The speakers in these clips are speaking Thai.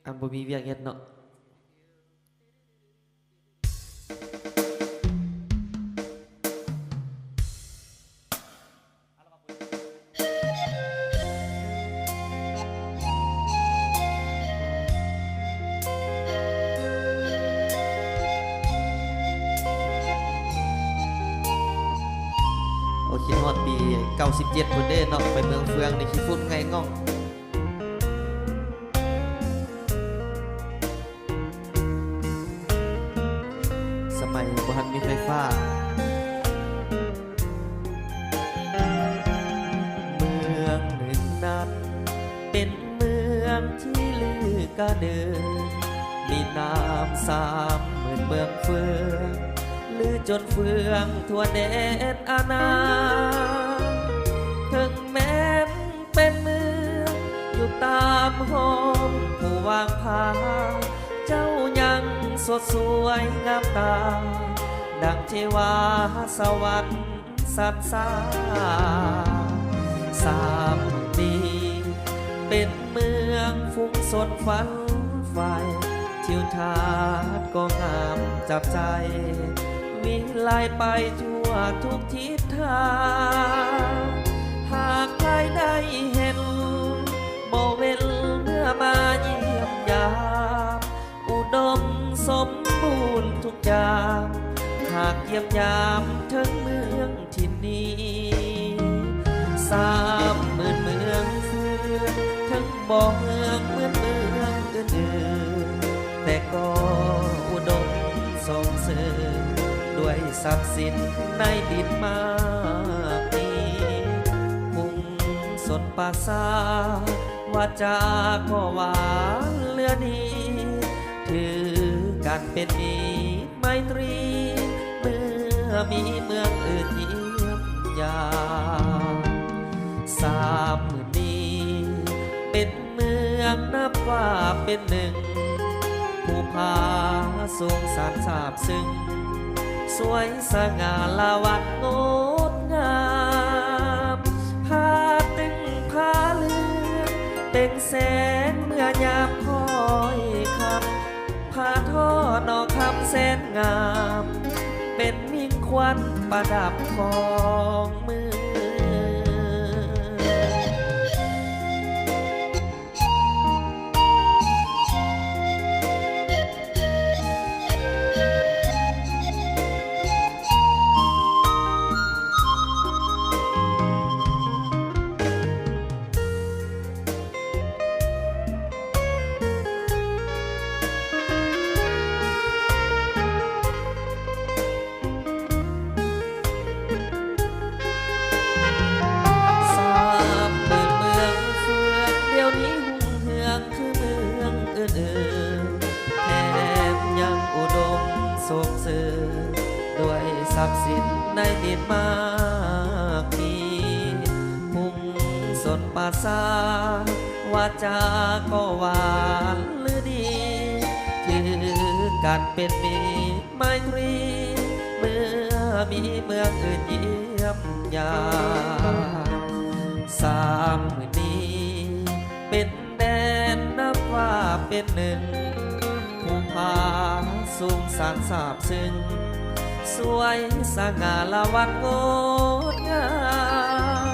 อันบ่มีเวียกเฮ็ดเนาะโอเคฮอดปี97พุ่นเด้เนาะไปเมืองเฟืองในขี้ฝุ่นไงง่องสมัยบ่ทันมีไฟฟ้าเมืองหนึ่งนั้นเป็นเมืองที่ลือกาเดินมีน้ำ30,000เมืองเฟืองลือจนเฟืองทั่วแดนอาณาถึงแม้นเป็นเมืองอยู่ตามห้องผู้วางพาเจ้ายังสดสวยงามตาดังเทวาสวรรค์สัตว์สามปีเป็นเมืองฟุ้งสนฝันไฟทิวทัศน์ก็งามจับใจมีลายไปทั่วทุกทิศทางหากใครได้เห็นโบเวลเมื่อมาเยี่ยมยามอุดมสมบูรณ์ทุกอย่างหากเยี่ยมยามถึงเมืองที่นี้30,000เมืองเฟืองถึงบ่เมืองเหมือนเมืองอื่นๆแต่ก็อุดมส่งเสริมด้วยทรัพย์สินในดินมากมีพุ่งสนปราสาทวาจาก็หวานเลือดีถือกันเป็นมีไมตรีเมื่อมีเมืองอื่นเยี่ยมยาม30,000นี้เป็นเมืองนับว่าเป็นหนึ่งผู้พาสูงสานสาบซึ้งสวยสง่าละวันงดงามพาตึงพาเลืองเต่งแสงเมื่อยามคอยคำพาท่อนอคำแสนงามเป็นมิ่งควันประดับของเมืองด้วยทรัพย์สินในดินมากมีพุ่งสนปราสาทวาจาก็หวานหรือดีถือกันเป็นมีไมตรีเมื่อมีเมืองอื่นเยี่ยมยาม30,000นี้เป็นแดนนับว่าเป็นหนึ่งผู้พาสูงสานสาบซึ้งสวยสง่าละวันงดงา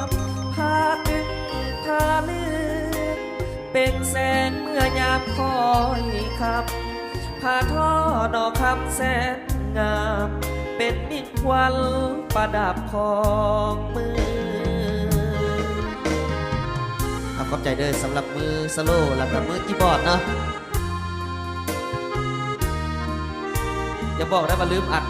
มพาตึงพาเลือกเป่งแสงเมื่อยามคอยขับพาท่อดอกคำแสนงามเป็นมิ่งควันประดับของมือขอบใจเด้อสำหรับมือสโลว์และมือคีย์บอร์ดเนาะอย่าบอกได้ว่าลืมอัด